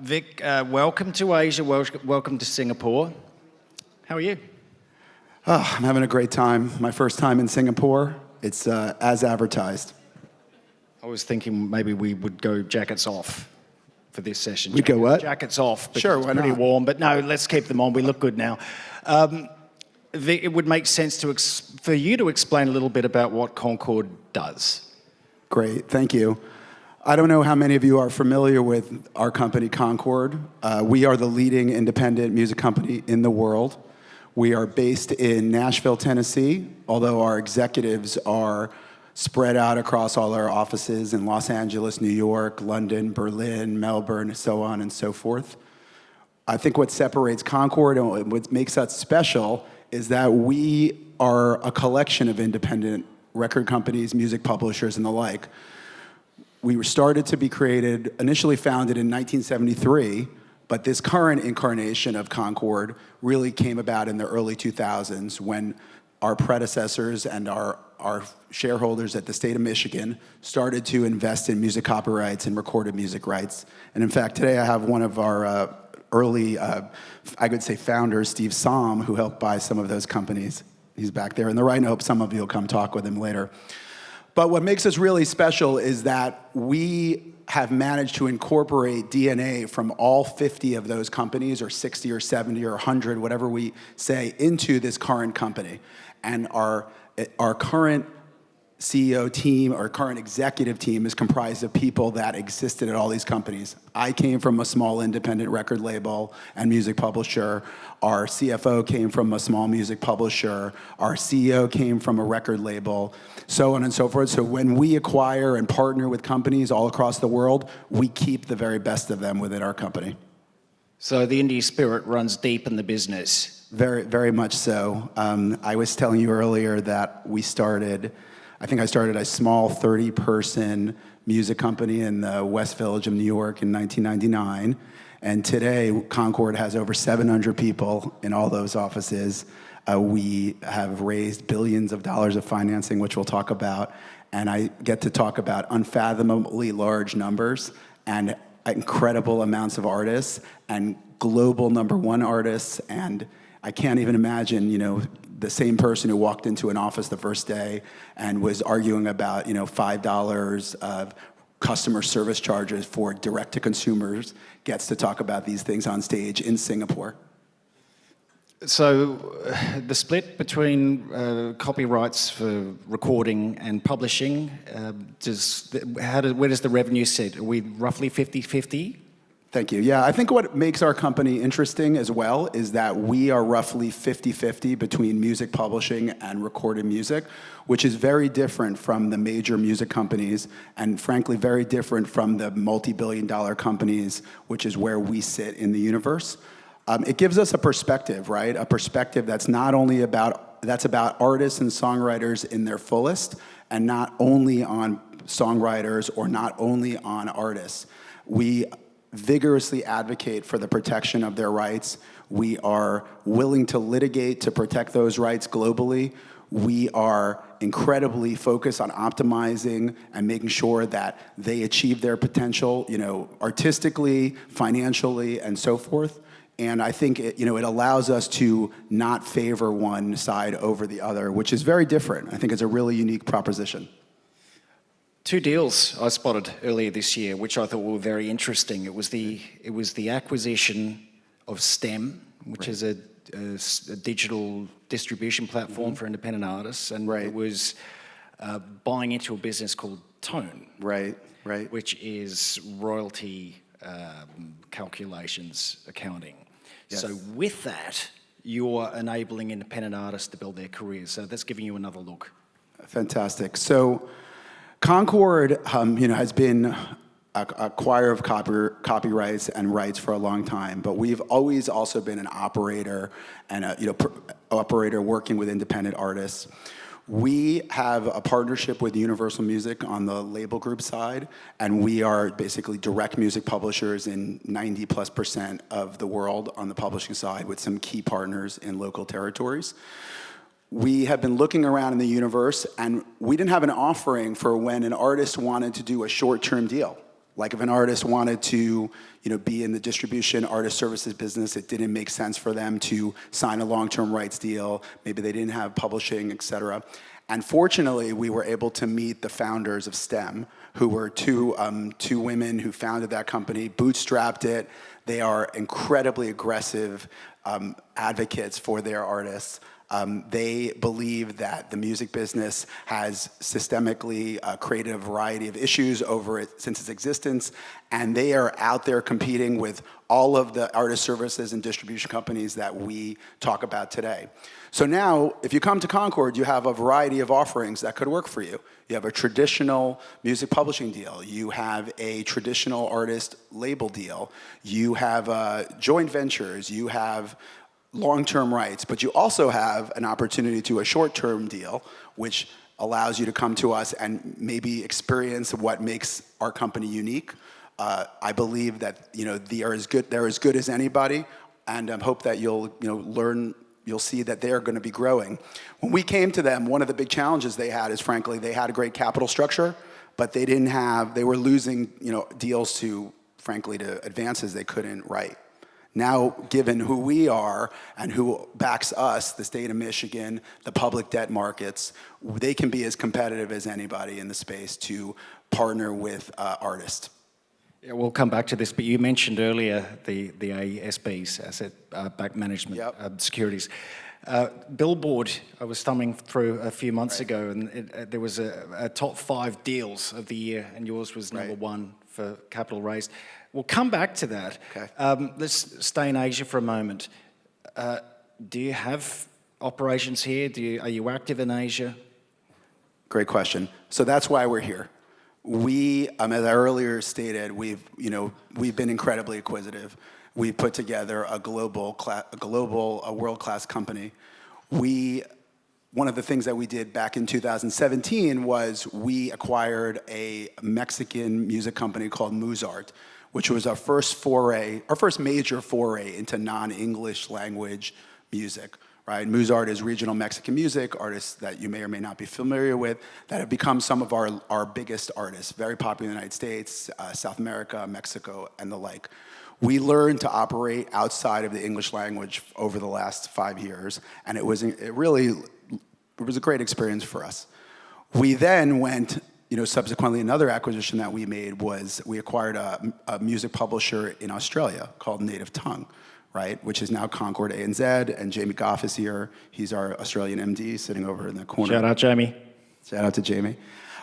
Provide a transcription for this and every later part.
Vic, welcome to Asia, welcome to Singapore. How are you? Oh, I'm having a great time. My first time in Singapore. It's as advertised. I was thinking maybe we would go jackets off for this session. We go what? Jackets off. Sure, It's why pretty not? warm, but no, let's keep them on. We look good now. Vic, it would make sense for you to explain a little bit about what Concord does. Great, thank you. I don't know how many of you are familiar with our company, Concord. We are the leading independent music company in the world. We are based in Nashville, Tennessee, although our executives are spread out across all our offices in Los Angeles, New York, London, Berlin, Melbourne, so on and so forth. I think what separates Concord and what makes us special is that we are a collection of independent record companies, music publishers, and the like. We were started to be created, initially founded in 1973, but this current incarnation of Concord really came about in the early 2000s when our predecessors and our shareholders at the state of Michigan started to invest in music copyrights and recorded music rights. And in fact, today I have one of our early, I could say founders, Steve Somm, who helped buy some of those companies. He's back there in the right, and I hope some of you will come talk with him later. But what makes us really special is that we have managed to incorporate DNA from all 50 of those companies, or 60 or 70 or 100, whatever we say, into this current company. And our current CEO team, our current executive team is comprised of people that existed at all these companies. I came from a small independent record label and music publisher. Our CFO came from a small music publisher. Our CEO came from a record label, so on and so forth. So when we acquire and partner with companies all across the world, we keep the very best of them within our company. So the indie spirit runs deep in the business. Very, very much so. I was telling you earlier that I think I started a small 30-person music company in the West Village of New York in 1999. And today, Concord has over 700 people in all those offices. We have raised billions of dollars of financing, which we'll talk about. And I get to talk about unfathomably large numbers and incredible amounts of artists and global #1 artists. And I can't even imagine, the same person who walked into an office the first day and was arguing about, $5 of customer service charges for direct-to-consumers gets to talk about these things on stage in Singapore. So the split between copyrights for recording and publishing, where does the revenue sit? Are we roughly 50-50? Thank you. Yeah, I think what makes our company interesting as well is that we are roughly 50-50 between music publishing and recorded music, which is very different from the major music companies and frankly very different from the multi-billion-dollar companies, which is where we sit in the universe. It gives us a perspective, right? A perspective that's not only about artists and songwriters in their fullest and not only on songwriters or not only on artists. We vigorously advocate for the protection of their rights. We are willing to litigate to protect those rights globally. We are incredibly focused on optimizing and making sure that they achieve their potential, artistically, financially, and so forth. And I think it allows us to not favor one side over the other, which is very different. I think it's a really unique proposition. 2 deals I spotted earlier this year, which I thought were very interesting. It was the acquisition of STEM, which is a digital distribution platform for independent artists, and it was buying into a business called Tone, which is royalty calculations accounting. Yes. So with that, you're enabling independent artists to build their careers. So that's giving you another look. Fantastic. So Concord, has been a acquirer of copyrights and rights for a long time, but we've always also been an operator and operator working with independent artists. We have a partnership with Universal Music on the label group side, and we are basically direct music publishers in 90+% of the world on the publishing side with some key partners in local territories. We have been looking around in the universe, and we didn't have an offering for when an artist wanted to do a short-term deal. Like if an artist wanted to, be in the distribution artist services business, it didn't make sense for them to sign a long-term rights deal. Maybe they didn't have publishing, et cetera. And fortunately, we were able to meet the founders of STEM, who were two women who founded that company, bootstrapped it. They are incredibly aggressive advocates for their artists. They believe that the music business has systemically created a variety of issues since its existence, and they are out there competing with all of the artist services and distribution companies that we talk about today. So now, if you come to Concord, you have a variety of offerings that could work for you. You have a traditional music publishing deal. You have a traditional artist label deal. You have joint ventures. You have long-term rights, but you also have an opportunity to a short-term deal, which allows you to come to us and maybe experience what makes our company unique. I believe that they're as good as anybody, and I hope that you'll see that they're going to be growing. When we came to them, one of the big challenges they had is, frankly, they had a great capital structure, but they were losing deals to advances they couldn't write. Now, given who we are and who backs us, the state of Michigan, the public debt markets, they can be as competitive as anybody in the space to partner with artists. Yeah, we'll come back to this, but you mentioned earlier the ASBs, asset-backed management securities. Billboard, I was thumbing through a few months ago, and there was a top 5 deals of the year, and yours was number 1 for capital raised. We'll come back to that. Okay. Let's stay in Asia for a moment. Do you have operations here? Are you active in Asia? Great question. So that's why we're here. We, as I earlier stated, we've been incredibly acquisitive. We put together a world-class company. One of the things that we did back in 2017 was we acquired a Mexican music company called Muzart, which was our first major foray into non-English language music. Right? Muzart is regional Mexican music, artists that you may or may not be familiar with, that have become some of our biggest artists, very popular in the United States, South America, Mexico, and the like. We learned to operate outside of the English language over the last 5 years, and it was a great experience for us. We then went, subsequently another acquisition that we made was we acquired a music publisher in Australia called Native Tongue. Right, which is now Concord ANZ, and Jamie Goff is here. He's our Australian MD sitting over in the corner. Shout out, Jamie. Shout out to Jamie.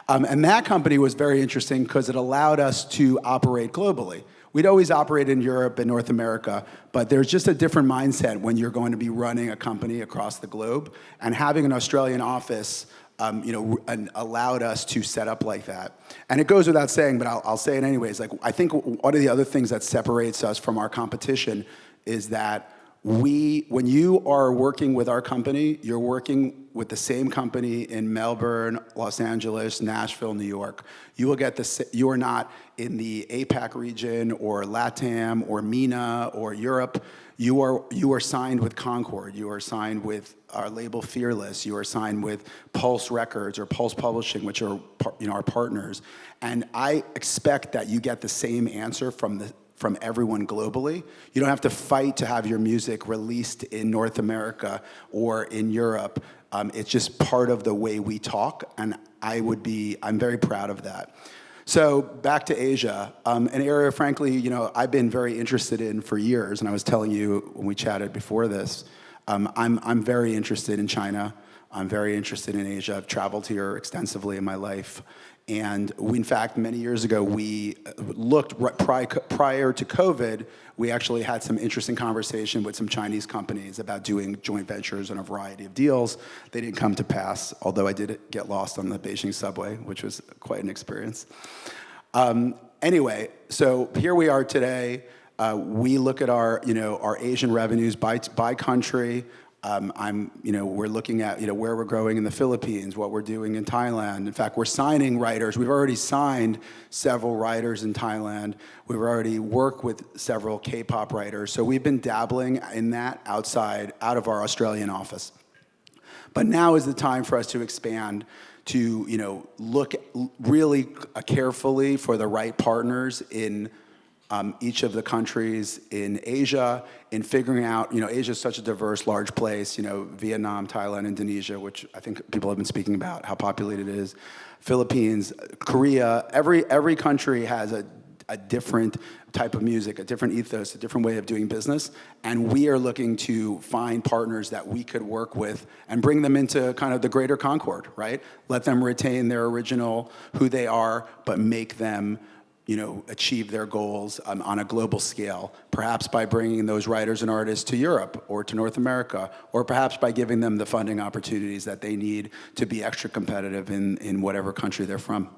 And that company was very interesting because it allowed us to operate globally. We'd always operated in Europe and North America, but there's just a different mindset when you're going to be running a company across the globe. And having an Australian office allowed us to set up like that. And it goes without saying, but I'll say it anyways. I think one of the other things that separates us from our competition is that when you are working with our company, you're working with the same company in Melbourne, Los Angeles, Nashville, New York. You are not in the APAC region or LATAM or MENA or Europe. You are signed with Concord. You are signed with our label Fearless. You are signed with Pulse Records or Pulse Publishing, which are our partners. And I expect that you get the same answer from everyone globally. You don't have to fight to have your music released in North America or in Europe. It's just part of the way we talk, and I'm very proud of that. So back to Asia, an area, frankly, I've been very interested in for years, and I was telling you when we chatted before this, I'm very interested in China. I'm very interested in Asia. I've traveled here extensively in my life. And in fact, many years ago, we looked prior to COVID, we actually had some interesting conversation with some Chinese companies about doing joint ventures on a variety of deals. They didn't come to pass, although I did get lost on the Beijing subway, which was quite an experience. Anyway, so here we are today. We look at our Asian revenues by country. We're looking at, where we're growing in the Philippines, what we're doing in Thailand. In fact, we're signing writers. We've already signed several writers in Thailand. We've already worked with several K-pop writers. So we've been dabbling in that out of our Australian office. But now is the time for us to expand to, look really carefully for the right partners in each of the countries in Asia, in figuring out, Asia is such a diverse, large place, Vietnam, Thailand, Indonesia, which I think people have been speaking about, how populated it is, Philippines, Korea, every country has a different type of music, a different ethos, a different way of doing business, and we are looking to find partners that we could work with and bring them into kind of the greater Concord, right? Let them retain their original, who they are, but make them achieve their goals on a global scale, perhaps by bringing those writers and artists to Europe or to North America, or perhaps by giving them the funding opportunities that they need to be extra competitive in whatever country they're from.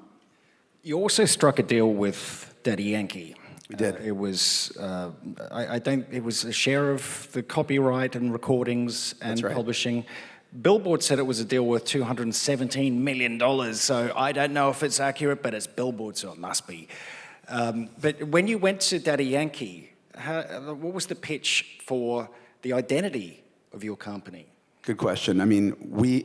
You also struck a deal with Daddy Yankee. We did. It was, it was a share of the copyright and recordings and That's right. publishing. Billboard said it was a deal worth $217 million, so I don't know if it's accurate, but it's Billboard, so it must be. But when you went to Daddy Yankee, what was the pitch for the identity of your company? Good question. I mean,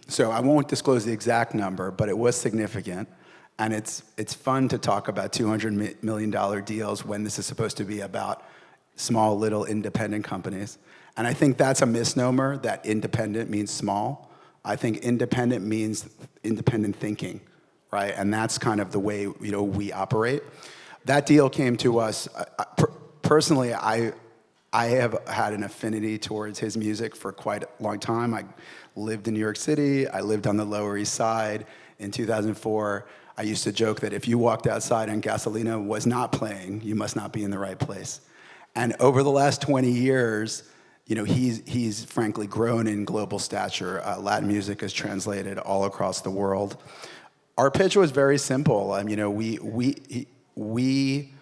so I won't disclose the exact number, but it was significant. And it's fun to talk about $200 million deals when this is supposed to be about small, little, independent companies. And I think that's a misnomer, that independent means small. I think independent means independent thinking, right? And that's kind of the way we operate. That deal came to us. Personally, I have had an affinity towards his music for quite a long time. I lived in New York City. I lived on the Lower East Side. In 2004, I used to joke that if you walked outside and Gasolina was not playing, you must not be in the right place. And over the last 20 years, he's frankly grown in global stature. Latin music is translated all across the world. Our pitch was very simple. We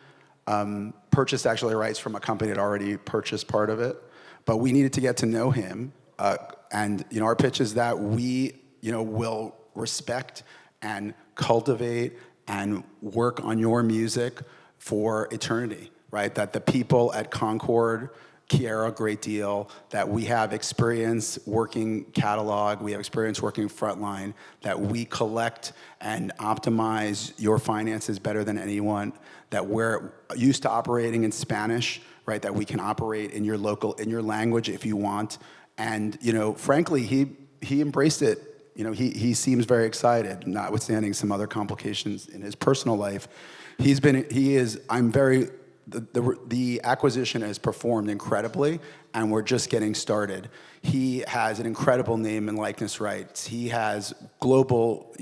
purchased actually rights from a company that already purchased part of it, but we needed to get to know him. And our pitch is that we will respect and cultivate and work on your music for eternity, right? That the people at Concord care a great deal, that we have experience working catalog, we have experience working frontline, that we collect and optimize your finances better than anyone, that we're used to operating in Spanish, right? That we can operate in your language if you want. And, frankly, he embraced it. He seems very excited, notwithstanding some other complications in his personal life. The acquisition has performed incredibly, and we're just getting started. He has an incredible name and likeness rights. He has global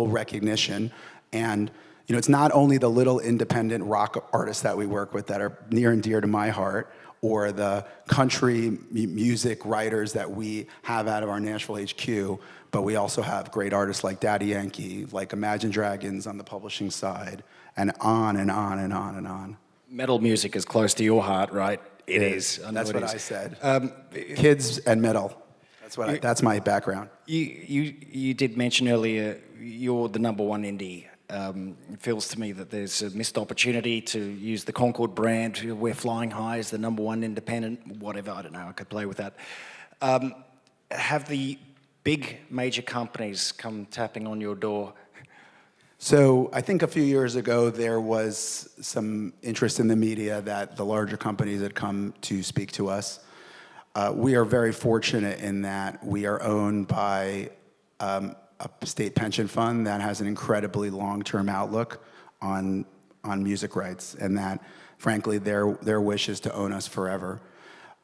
recognition, and it's not only the little independent rock artists that we work with that are near and dear to my heart, or the country music writers that we have out of our Nashville HQ, but we also have great artists like Daddy Yankee, like Imagine Dragons on the publishing side, and on and on and on and on. Metal music is close to your heart, right? It is. That's what I said. Kids and metal. That's my background. You did mention earlier you're the number one indie. It feels to me that there's a missed opportunity to use the Concord brand. We're flying high as the number one independent, whatever, I don't know, I could play with that. Have the big major companies come tapping on your door? So I think a few years ago there was some interest in the media that the larger companies had come to speak to us. We are very fortunate in that we are owned by a state pension fund that has an incredibly long-term outlook on music rights, and that, frankly, their wish is to own us forever.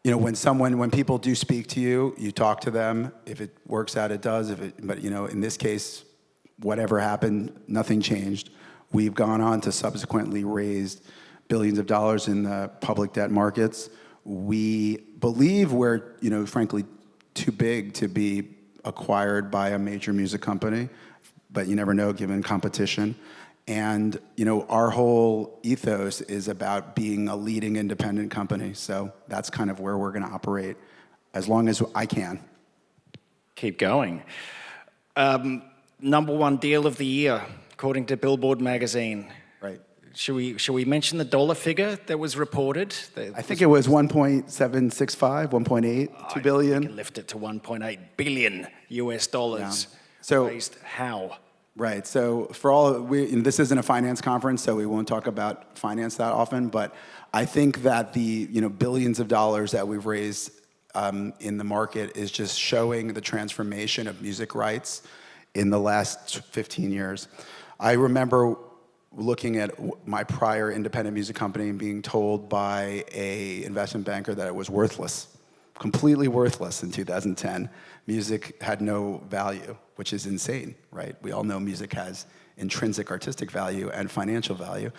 When people do speak to you, you talk to them. If it works out, it does. But in this case, whatever happened, nothing changed. We've gone on to subsequently raise billions of dollars in the public debt markets. We believe we're, frankly, too big to be acquired by a major music company, but you never know given competition. And, our whole ethos is about being a leading independent company. So that's kind of where we're going to operate as long as I can. Keep going. Number one deal of the year, according to Billboard magazine. Right. Should we mention the dollar figure that was reported? I think it was 1.765, 1.8, 2 billion. You can lift it to 1.8 billion US dollars. Yeah. raised how? Right. So for all this isn't a finance conference, so we won't talk about finance that often. But I think that the billions of dollars that we've raised in the market is just showing the transformation of music rights in the last 15 years. I remember looking at my prior independent music company and being told by a investment banker that it was worthless, completely worthless in 2010. Music had no value, which is insane, right? We all know music has intrinsic artistic value and financial value.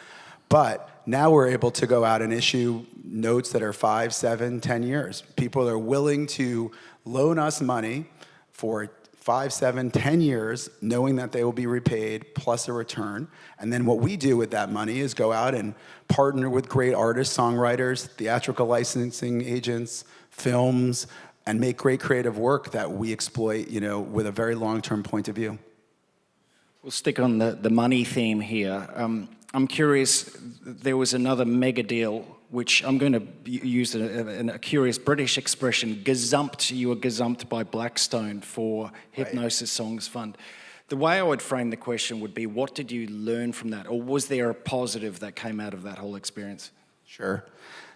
But now we're able to go out and issue notes that are 5, 7, 10 years. People are willing to loan us money for 5, 7, 10 years, knowing that they will be repaid plus a return. And then what we do with that money is go out and partner with great artists, songwriters, theatrical licensing agents, films, and make great creative work that we exploit, with a very long-term point of view. We'll stick on the money theme here. I'm curious, there was another mega deal, which I'm going to use a curious British expression, gazumped. You were gazumped by Blackstone for Hypnosis Songs Fund. The way I would frame the question would be, what did you learn from that? Or was there a positive that came out of that whole experience? Sure.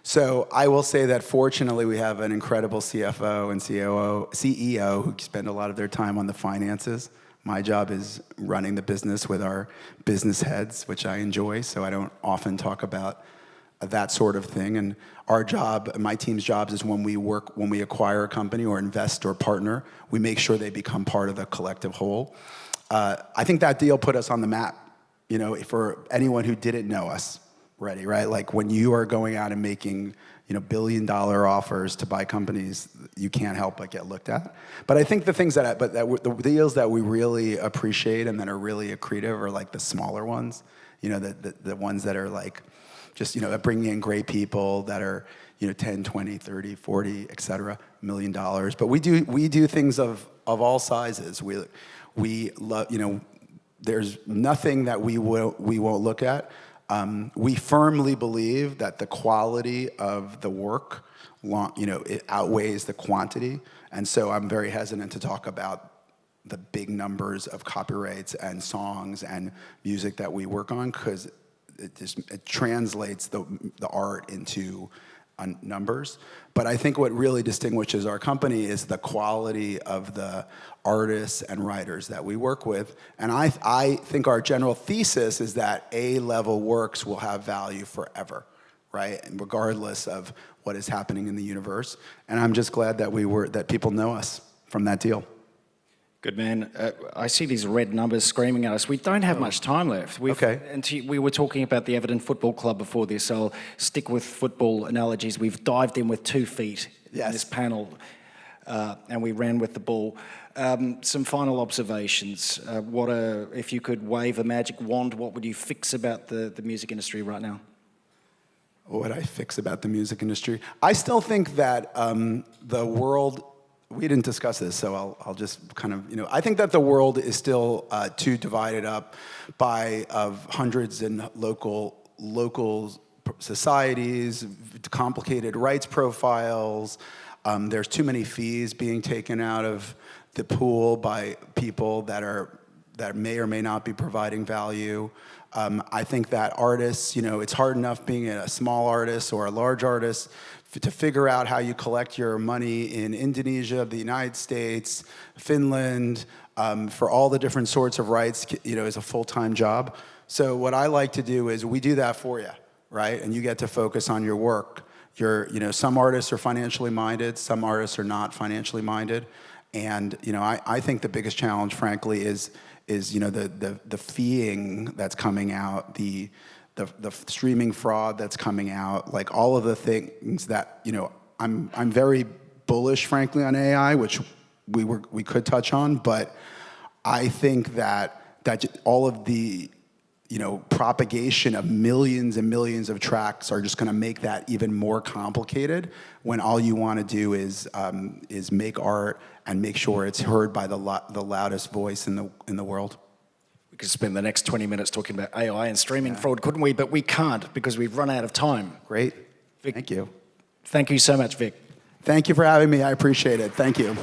So I will say that fortunately we have an incredible CFO and CEO who spend a lot of their time on the finances. My job is running the business with our business heads, which I enjoy, so I don't often talk about that sort of thing. And our job, my team's job, is when we acquire a company or invest or partner, we make sure they become part of the collective whole. I think that deal put us on the map, for anyone who didn't know us already, right? Like when you are going out and making billion-dollar offers to buy companies, you can't help but get looked at. But I think the things the deals that we really appreciate and that are really accretive are like the smaller ones, the ones that are like just, that bring in great people that are, 10, 20, 30, 40, et cetera, $1 million. But we do things of all sizes. We love, there's nothing that we won't look at. We firmly believe that the quality of the work, it outweighs the quantity. And so I'm very hesitant to talk about the big numbers of copyrights and songs and music that we work on, because it translates the art into numbers. But I think what really distinguishes our company is the quality of the artists and writers that we work with. And I think our general thesis is that A-level works will have value forever, right? And regardless of what is happening in the universe. And I'm just glad that people know us from that deal. Good man. I see these red numbers screaming at us. We don't have much time left. Okay. And we were talking about the Everton Football Club before this, so I'll stick with football analogies. We've dived in with 2 feet in this panel, and we ran with the ball. Some final observations. If you could wave a magic wand, what would you fix about the music industry right now? What would I fix about the music industry? I still think that the world... We didn't discuss this, so I'll just kind of, I think that the world is still too divided up of hundreds and local societies, complicated rights profiles. There's too many fees being taken out of the pool by people that may or may not be providing value. I think that artists, it's hard enough being a small artist or a large artist to figure out how you collect your money in Indonesia, the United States, Finland, for all the different sorts of rights, is a full-time job. So what I like to do is we do that for you, right? And you get to focus on your work. Some artists are financially minded, some artists are not financially minded. And, I think the biggest challenge, frankly, is the feeing that's coming out, the streaming fraud that's coming out, like all of the things that, I'm very bullish, frankly, on AI, which we could touch on, but I think that all of the, propagation of millions and millions of tracks are just going to make that even more complicated, when all you want to do is make art and make sure it's heard by the loudest voice in the world. We could spend the next 20 minutes talking about AI and streaming fraud, couldn't we? But we can't, because we've run out of time. Great. Vic, thank you. Thank you so much, Vic. Thank you for having me. I appreciate it. Thank you.